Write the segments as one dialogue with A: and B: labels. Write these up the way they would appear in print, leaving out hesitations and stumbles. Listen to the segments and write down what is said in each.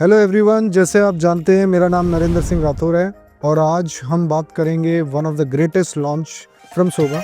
A: Hello everyone, जैसे आप जानते हैं मेरा नाम नरेंद्र सिंह राठौर है और आज हम बात करेंगे one of the greatest launch from Zobah.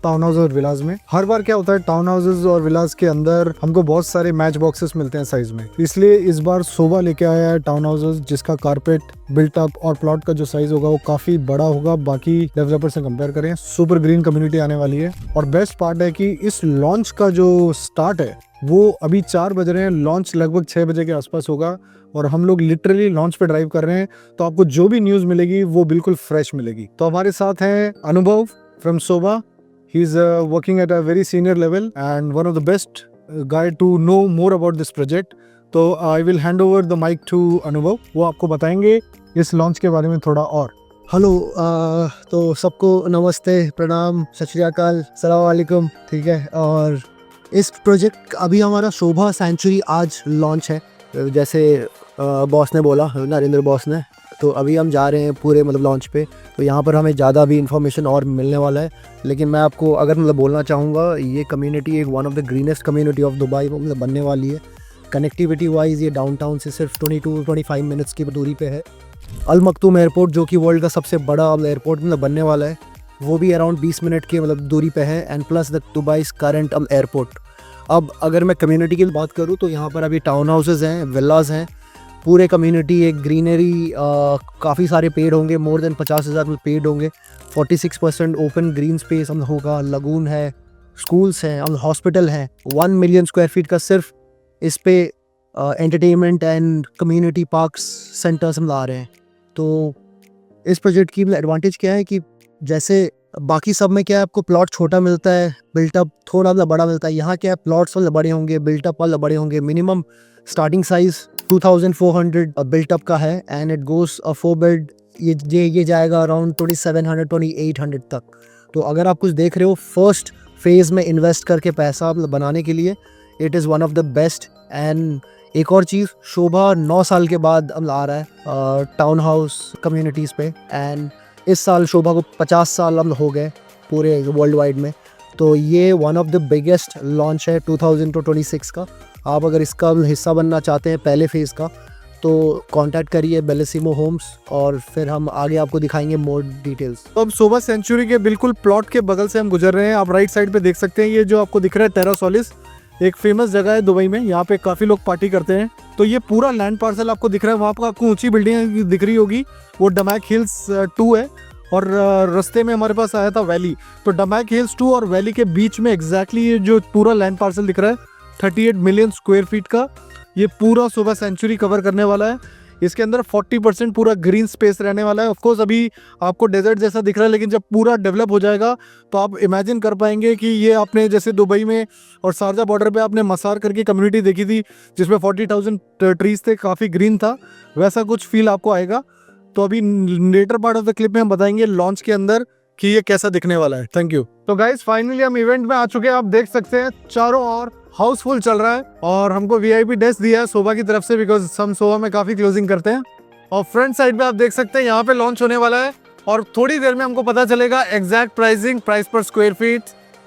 A: Town house और विलास में हर बार क्या होता है, टाउन हाउसेस और विलास के अंदर हमको बहुत सारे मैच बॉक्सेस मिलते हैं साइज में, इसलिए इस बार सोबा लेके आया है टाउन हाउसेस जिसका कारपेट बिल्ट अप और प्लॉट का जो साइज होगा वो काफी बड़ा होगा बाकी डेवलपर से कंपेयर करें। सुपर ग्रीन कम्युनिटी आने वाली है और बेस्ट पार्ट है कि इस लॉन्च का जो स्टार्ट है वो अभी 4 बज रहे हैं, लॉन्च लगभग 6 बजे के आसपास होगा और हम लोग लिटरली लॉन्च पे ड्राइव कर रहे हैं, तो आपको जो भी न्यूज मिलेगी वो बिल्कुल फ्रेश मिलेगी। तो हमारे साथ है अनुभव from Zobah. He is working at a very senior level and one of the best guy to know more about this project. तो I will hand over the mic to अनुभव, वो आपको बताएंगे इस लॉन्च के बारे में थोड़ा और।
B: हेलो, तो सबको नमस्ते, प्रणाम, सत श्री अकाल, सलाम वालेकुम। ठीक है, और इस प्रोजेक्ट अभी हमारा शोभा सेंचुरी आज लॉन्च है, जैसे बॉस ने बोला, नरेंद्र बॉस ने। तो अभी हम जा रहे हैं पूरे लॉन्च पे, तो यहाँ पर हमें ज़्यादा भी इन्फॉर्मेशन और मिलने वाला है। लेकिन मैं आपको अगर बोलना चाहूँगा, ये कम्युनिटी एक one of the greenest community of Dubai बनने वाली है। कनेक्टिविटी वाइज ये डाउनटाउन से सिर्फ 22-25 मिनट्स की दूरी पे है। अल मखतूम एयरपोर्ट जो कि वर्ल्ड का सबसे बड़ा एयरपोर्ट बनने वाला है, वो भी अराउंड 20 मिनट के दूरी पे है, and plus the Dubai's current airport. अब अगर मैं कम्युनिटी की बात करूँ तो यहाँ पर अभी टाउन हाउसेज हैं, विलाज हैं, पूरे कम्युनिटी एक ग्रीनरी, काफ़ी सारे पेड़ होंगे, मोर देन 50,000 पेड़ होंगे, 46% ओपन ग्रीन स्पेस होगा, लगून है, स्कूल्स हैं, हॉस्पिटल हैं। 1 मिलियन स्क्वायर फीट का सिर्फ इस पे entertainment and community parks centres हम ला रहे हैं। तो इस प्रोजेक्ट की एडवांटेज क्या है कि जैसे बाकी सब में क्या है, आपको प्लॉट छोटा मिलता है, बिल्टअप थोड़ा बड़ा मिलता है। यहाँ क्या है, प्लॉट्स बड़े होंगे, बिल्टअप बड़े होंगे। मिनिमम स्टार्टिंग साइज 2400 बिल्टअप का है एंड इट गोस 4 बेड, ये जाएगा अराउंड 2700-2800 तक। तो अगर आप कुछ देख रहे हो फर्स्ट फेज में इन्वेस्ट करके पैसा बनाने के लिए, it is one of the best. And एक और चीज़, शोभा 9 साल के बाद अब आ रहा है टाउन हाउस कम्युनिटीज़ पे, एंड इस साल शोभा को 50 साल हो गए पूरे वर्ल्ड वाइड में। तो ये one of the biggest launch है 2026 का। आप अगर इसका हिस्सा बनना चाहते हैं पहले फेज़ का, तो कांटेक्ट करिए बेलिसिमो होम्स और फिर हम आगे आपको दिखाएंगे मोर डिटेल्स।
A: तो अब सोबा सेंचुरी के बिल्कुल प्लॉट के बगल से हम गुजर रहे हैं। आप राइट साइड पे देख सकते हैं, ये जो आपको दिख रहा है टेरा सोलिस, एक फेमस जगह है दुबई में, यहाँ पे काफ़ी लोग पार्टी करते हैं। तो ये पूरा लैंड पार्सल आपको दिख रहा है, वहाँ पर आपको ऊंची बिल्डिंग दिख रही होगी, वो डमैक हिल्स 2 है। और रास्ते में हमारे पास आया था वैली, तो डमैक हिल्स 2 और वैली के बीच में एग्जैक्टली ये जो पूरा लैंड पार्सल दिख रहा है 38 मिलियन स्क्वायर फीट का, ये पूरा सोबा सेंचुरी कवर करने वाला है। इसके अंदर 40% पूरा ग्रीन स्पेस रहने वाला है। ऑफकोर्स अभी आपको डेजर्ट जैसा दिख रहा है, लेकिन जब पूरा डेवलप हो जाएगा तो आप इमेजिन कर पाएंगे कि ये आपने जैसे दुबई में और शारजा बॉर्डर पे आपने मसार करके कम्युनिटी देखी थी जिसमें 40,000 ट्रीज थे, काफ़ी ग्रीन था, वैसा कुछ फील आपको आएगा। तो अभी later part of the clip में हम बताएंगे लॉन्च के अंदर कि ये कैसा दिखने वाला है। Thank you. तो गाइस फाइनली हम इवेंट में आ चुके हैं। आप देख सकते हैं चारों ओर हाउसफुल चल रहा है और हमको वीआईपी डेस्क दिया है सोबा की तरफ से, बिकॉज हम सोबा में काफी क्लोजिंग करते हैं। और फ्रंट साइड पे आप देख सकते हैं यहाँ पे लॉन्च होने वाला है और थोड़ी देर में हमको पता चलेगा एग्जैक्ट प्राइसिंग, प्राइस पर स्क्वायर फीट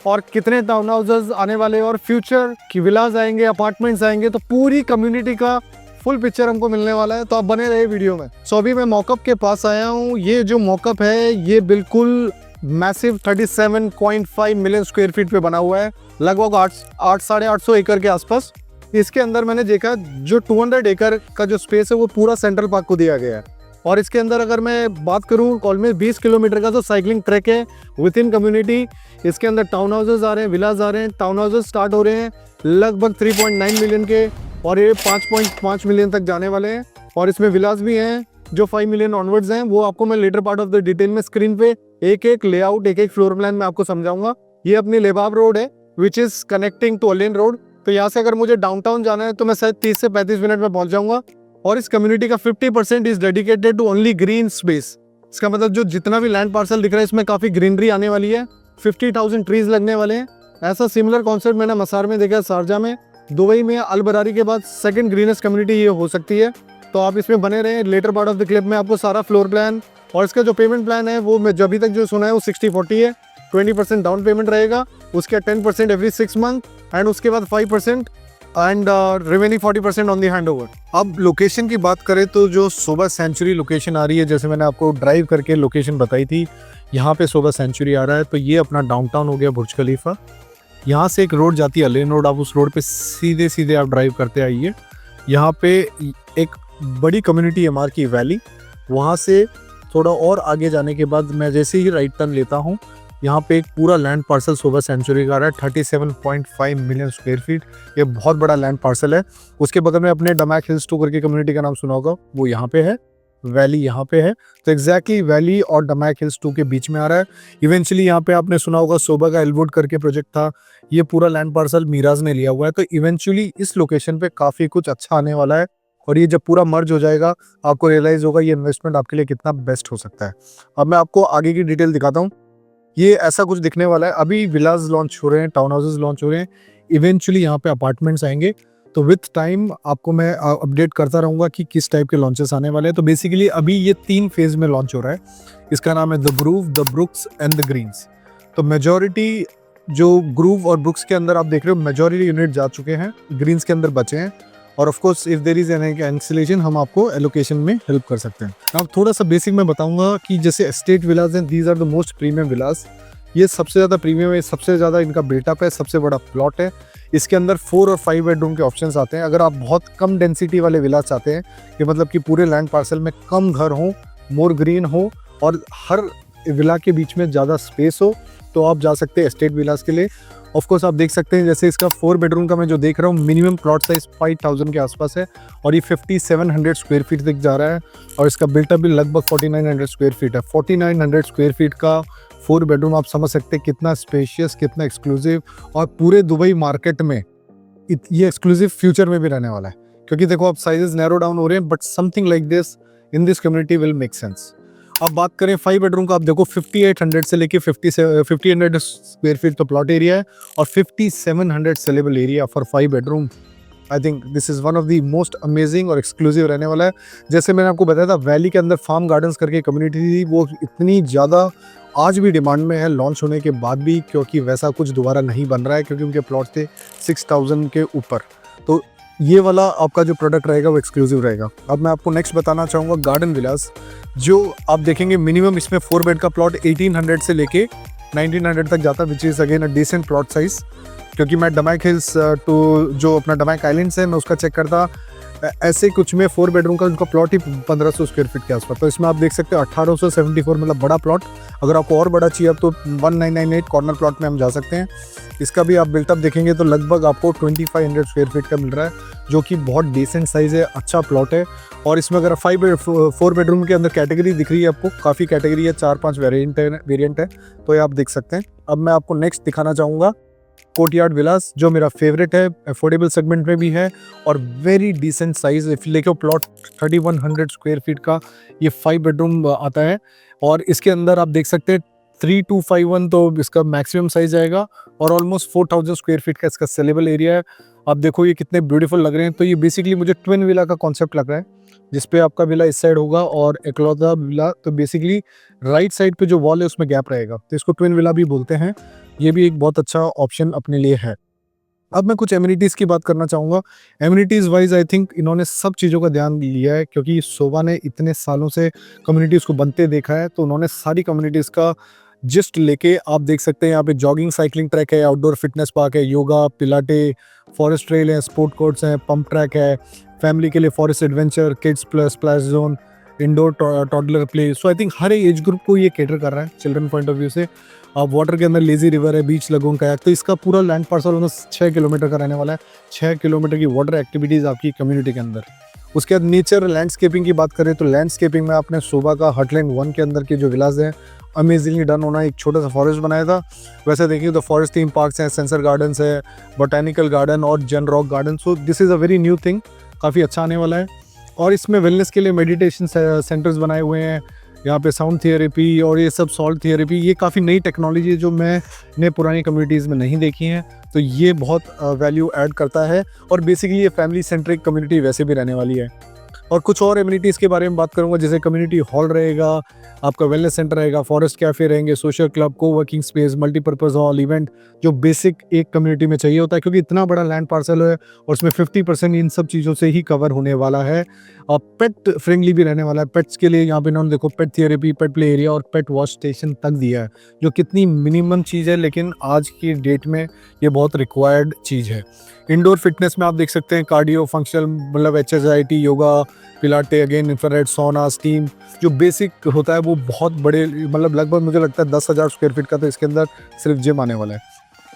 A: और कितने टाउन हाउसेज आने वाले और फ्यूचर की विलास आएंगे, अपार्टमेंट्स आएंगे। तो पूरी कम्युनिटी का फुल पिक्चर हमको मिलने वाला है, तो आप बने रहे वीडियो में। सो अभी मैं मॉकअप के पास आया हूँ। ये जो मॉकअप है ये बिल्कुल मैसिव 37.5 मिलियन स्क्वायर फीट पे बना हुआ है, लगभग 800-850 एकड़ के आसपास। इसके अंदर मैंने देखा जो 200 एकड़ का जो स्पेस है वो पूरा सेंट्रल पार्क को दिया गया है। और इसके अंदर अगर मैं बात करूँ, ऑलमोस्ट 20 किलोमीटर का जो साइकिलिंग ट्रैक है विद इन कम्युनिटी। इसके अंदर टाउन हाउसेज आ रहे हैं, विलाज आ रहे हैं। टाउन हाउसेज स्टार्ट हो रहे हैं लगभग 3.9 मिलियन के और ये 5.5 मिलियन तक जाने वाले हैं। और इसमें विलास भी हैं जो 5 मिलियन ऑनवर्ड्स हैं, वो आपको मैं later part of the detail में स्क्रीन पे एक लेआउट, एक फ्लोर प्लान में आपको समझाऊंगा। ये अपनी लेबाब रोड है which is connecting to Al Ain road. तो यहाँ से अगर मुझे डाउनटाउन जाना है तो मैं शायद 30 से 35 मिनट में पहुंच जाऊंगा। और इस कम्युनिटी का 50% is dedicated to only green space. इसका मतलब जो जितना भी लैंड पार्सल दिख रहा है इसमें काफी ग्रीनरी आने वाली है, 50,000 ट्रीज लगने वाले हैं। ऐसा सिमिलर कॉन्सेप्ट मैंने मसार में देखा, शारजा में, दुबई में अल बरारी के बाद सेकंड ग्रीनेस्ट कम्युनिटी ये हो सकती है। तो तो आप इसमें बने रहें। Later part of the clip में आपको सारा फ्लोर प्लान और इसका जो पेमेंट प्लान है वो मैं अभी तक जो सुना है वो 60-40 है। 20% डाउन पेमेंट रहेगा, उसके 10% एवरी 6 मंथ एंड उसके बाद 5% and remaining 40% on the hand over. अब लोकेशन की बात करें तो जो शोभा सेंचुरी लोकेशन आ रही है, जैसे मैंने आपको ड्राइव करके लोकेशन बताई थी, यहाँ पे शोभा सेंचुरी आ रहा है। तो ये अपना डाउनटाउन हो गया बुर्ज खलीफा। यहाँ से एक रोड जाती है लेन रोड, आप उस रोड पे सीधे सीधे आप ड्राइव करते आइए। यहाँ पे एक बड़ी कम्युनिटी है मार्की वैली, वहाँ से थोड़ा और आगे जाने के बाद मैं जैसे ही राइट टर्न लेता हूँ, यहाँ पे एक पूरा लैंड पार्सल शोभा सेंचुरी का आ रहा है 37.5 मिलियन स्क्वायर फीट। ये बहुत बड़ा लैंड पार्सल है। उसके बगल में अपने डमैक हिल्स 2 करके कम्युनिटी का नाम सुना होगा, वो यहाँ पे है, वैली यहाँ पे है। तो एग्जैक्टली वैली और डमैक हिल्स 2 के बीच में आ रहा है। इवेंचुअली यहाँ पे आपने सुना होगा शोभा का एलवुड करके प्रोजेक्ट था, ये पूरा लैंड पार्सल मीराज ने लिया हुआ है। तो इवेंचुअली इस लोकेशन पे काफ़ी कुछ अच्छा आने वाला है और ये जब पूरा मर्ज हो जाएगा आपको रियलाइज़ होगा ये इन्वेस्टमेंट आपके लिए कितना बेस्ट हो सकता है। अब मैं आपको आगे की डिटेल दिखाता हूँ। ये ऐसा कुछ दिखने वाला है। अभी विलाज लॉन्च हो रहे हैं, टाउन हाउसेज लॉन्च हो रहे हैं, इवेंचुअली यहाँ पे अपार्टमेंट्स आएंगे। तो विथ टाइम आपको मैं अपडेट करता रहूँगा कि किस टाइप के लॉन्चेस आने वाले हैं। तो बेसिकली अभी ये 3 फेज में लॉन्च हो रहा है। इसका नाम है the groove, the brooks and the greens. तो मेजॉरिटी जो ग्रूव और ब्रुक्स के अंदर आप देख रहे हो मेजॉरिटी यूनिट जा चुके हैं, ग्रीन्स के अंदर बचे हैं। और of course if there is an cancellation हम आपको एलोकेशन में हेल्प कर सकते हैं। अब थोड़ा सा बेसिक मैं बताऊंगा कि जैसे एस्टेट विलाज हैं, these are the most premium villas. ये सबसे ज़्यादा प्रीमियम है, सबसे ज़्यादा इनका बिल्टअप है, सबसे बड़ा प्लॉट है। इसके अंदर 4 और 5 बेडरूम के ऑप्शंस आते हैं। अगर आप बहुत कम डेंसिटी वाले विलाज चाहते हैं कि मतलब कि पूरे लैंड पार्सल में कम घर हो, मोर ग्रीन हो और हर विला के बीच में ज़्यादा स्पेस हो, तो आप जा सकते हैं एस्टेट विलाज के लिए। ऑफ कोर्स आप देख सकते हैं जैसे इसका 4 बेडरूम का मैं जो देख रहा हूँ मिनिमम प्लॉट साइज 5000 के आसपास है और ये 5700 स्क्वायर फीट तक जा रहा है और इसका बिल्टअप भी लगभग 4900 स्क्वायर फीट है। 4900 स्क्वायर फीट का 4 बेडरूम आप समझ सकते हैं कितना स्पेशियस, कितना एक्सक्लूसिव और पूरे दुबई मार्केट में ये एक्सक्लूसिव फ्यूचर में भी रहने वाला है। क्योंकि देखो अब साइजेस नैरो डाउन हो रहे हैं but something like this in this community will make sense. अब बात करें 5 बेडरूम का, आप देखो 5800 से लेके 5000 स्क्वायर फीट तो प्लॉट एरिया है और 5700 saleable area for 5 bedroom. I think this is one of the most amazing और एक्सक्लूसिव रहने वाला है। जैसे मैंने आपको बताया था वैली के अंदर फार्म गार्डन्स करके कम्युनिटी थी, वो इतनी ज़्यादा आज भी डिमांड में है लॉन्च होने के बाद भी, क्योंकि वैसा कुछ दोबारा नहीं बन रहा है क्योंकि उनके प्लॉट थे 6000 के ऊपर। तो ये वाला आपका जो प्रोडक्ट रहेगा वो एक्सक्लूसिव रहेगा। अब मैं आपको नेक्स्ट बताना चाहूँगा गार्डन विलास, जो आप देखेंगे मिनिमम इसमें 4 बेड का प्लॉट 1800 से लेके 1900 तक जाता है, which is again a decent plot size. क्योंकि मैं डमैक हिल्स टू जो अपना डमैक आइलैंड्स है मैं उसका चेक करता, ऐसे कुछ में 4 बेडरूम का उनका प्लॉट ही 1500 स्क्वायर फीट के आसपास। तो इसमें आप देख सकते हो 1874 मतलब बड़ा प्लॉट। अगर आपको और बड़ा चाहिए तो 1998 कॉर्नर प्लॉट में हम जा सकते हैं। इसका भी आप बिल्टअप देखेंगे तो लगभग आपको 2500 स्क्वायर फीट का मिल रहा है, जो कि बहुत डिसेंट साइज़ है, अच्छा प्लॉट है। और इसमें अगर 4 बेडरूम के अंदर कैटेगरी दिख रही है आपको, काफ़ी कैटेगरी है, 4-5 वेरिएंट है, तो ये आप देख सकते हैं। अब मैं आपको नेक्स्ट दिखाना चाहूँगा कोर्टयार्ड विलास, जो मेरा फेवरेट है, अफोर्डेबल सेगमेंट में भी है और वेरी डिसेंट साइज। लेके प्लॉट 3100 स्क्वायर फीट का ये 5 बेडरूम आता है और इसके अंदर आप देख सकते हैं 3251 तो इसका मैक्सिमम साइज आएगा और ऑलमोस्ट 4000 स्क्वायर फीट का इसका सेलेबल एरिया है। आप देखो ये कितने ब्यूटीफुल लग रहे हैं। तो ये बेसिकली मुझे ट्विन विला का कॉन्सेप्ट लग रहा है, जिसपे आपका विला इस साइड होगा और इकलौता विला, तो बेसिकली राइट साइड पे जो वॉल है उसमें गैप रहेगा, तो इसको ट्विन विला भी बोलते हैं। ये भी एक बहुत अच्छा ऑप्शन अपने लिए है। अब मैं कुछ एमिनिटीज़ की बात करना चाहूँगा। एमिनिटीज़ वाइज आई थिंक इन्होंने सब चीज़ों का ध्यान लिया है, क्योंकि शोभा ने इतने सालों से कम्युनिटीज़ को बनते देखा है, तो उन्होंने सारी कम्युनिटीज़ का जिस्ट लेके आप देख सकते हैं यहाँ पे जॉगिंग साइकिलिंग ट्रैक है, आउटडोर फिटनेस पार्क है, योगा, पिलाटे, फॉरेस्ट ट्रेल है, स्पोर्ट कोर्ट्स हैं, पंप ट्रैक है, फैमिली के लिए forest adventure, kids plus splash zone, indoor toddler play. So I think her age group को ये कैटर कर रहा है चिल्ड्रन पॉइंट ऑफ व्यू से। अब वाटर के अंदर लेजी रिवर है, बीच लगून कायाक, तो इसका पूरा लैंड पार्सल ऑलमोस्ट 6 किलोमीटर का रहने वाला है। 6 किलोमीटर की वाटर एक्टिविटीज़ आपकी कम्युनिटी के अंदर। उसके बाद नेचर लैंडस्केपिंग की बात करें तो लैंडस्केपिंग में आपने शोभा का हटलैंड 1 के अंदर के जो विलास हैं अमेजिंगली डन होना। एक छोटा सा फॉरेस्ट बनाया था, वैसे देखिए तो फॉरेस्ट थीम पार्क्स हैं, सेंसर गार्डन्स है, बोटैनिकल गार्डन और जन rock garden. So this is a very new thing, काफ़ी अच्छा आने वाला है। और इसमें वेलनेस के लिए मेडिटेशन सेंटर्स बनाए हुए हैं, यहाँ पे साउंड थेरेपी और ये सब सॉल्ट थेरेपी, ये काफ़ी नई टेक्नोलॉजी है जो मैंने पुरानी कम्युनिटीज़ में नहीं देखी हैं, तो ये बहुत वैल्यू ऐड करता है। और बेसिकली ये फैमिली सेंट्रिक कम्युनिटी वैसे भी रहने वाली है। और कुछ और एमिनिटीज़ के बारे में बात करूँगा, जैसे कम्युनिटी हॉल रहेगा, आपका वेलनेस सेंटर रहेगा, फॉरेस्ट कैफ़े रहेंगे, social club, coworking space, multipurpose hall, event, जो बेसिक एक कम्युनिटी में चाहिए होता है, क्योंकि इतना बड़ा लैंड पार्सल है और उसमें 50% इन सब चीज़ों से ही कवर होने वाला है। और पेट फ्रेंडली भी रहने वाला है। पेट्स के लिए यहाँ पे इन्होंने देखो पेट थेरेपी, पेट प्ले एरिया और पेट वॉश स्टेशन तक दिया है, जो कितनी मिनिमम चीज़ है, लेकिन आज की डेट में ये बहुत रिक्वायर्ड चीज़ है। इंडोर फिटनेस में आप देख सकते हैं कार्डियो, फंक्शनल, मतलब HSIT, योगा, पिलाटे, अगेन इंफ्रारेड, सौना, स्टीम, जो बेसिक होता है वो बहुत बड़े, मतलब लगभग मुझे लगता है 10,000 स्क्वायर फीट का तो इसके अंदर सिर्फ जिम आने वाला है।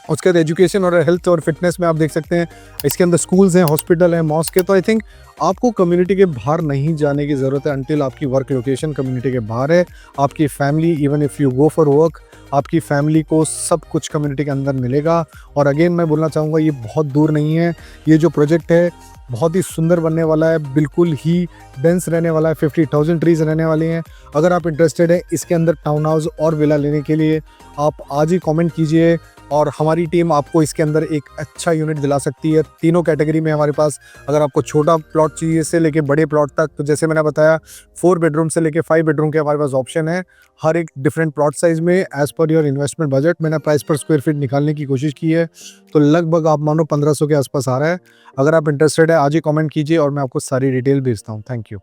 A: उसके बाद एजुकेशन और हेल्थ और फिटनेस में आप देख सकते हैं इसके अंदर स्कूल्स हैं, हॉस्पिटल हैं, मॉस्क है। तो आई थिंक आपको कम्युनिटी के बाहर नहीं जाने की ज़रूरत है अंटिल आपकी वर्क लोकेशन कम्युनिटी के बाहर है। आपकी family, even if you go for work, आपकी फैमिली को सब कुछ कम्युनिटी के अंदर मिलेगा। और अगेन मैं बोलना चाहूँगा ये बहुत दूर नहीं है, ये जो प्रोजेक्ट है बहुत ही सुंदर बनने वाला है, बिल्कुल ही डेंस रहने वाला है, 50,000 ट्रीज़ रहने वाले हैं। अगर आप इंटरेस्टेड है इसके अंदर टाउन हाउस और विला लेने के लिए, आप आज ही कमेंट कीजिए और हमारी टीम आपको इसके अंदर एक अच्छा यूनिट दिला सकती है। तीनों कैटेगरी में हमारे पास, अगर आपको छोटा प्लॉट चाहिए से लेके बड़े प्लॉट तक, तो जैसे मैंने बताया 4 बेडरूम से लेके 5 बेडरूम के हमारे पास ऑप्शन है। हर एक डिफरेंट प्लॉट साइज़ में as per your investment budget मैंने प्राइस पर स्क्वायर फीट निकालने की कोशिश की है, तो लगभग आप मानो 1500 के आसपास आ रहा है। अगर आप इंटरेस्टेड है आज ही कमेंट कीजिए और मैं आपको सारी डिटेल भेजता हूँ। Thank you.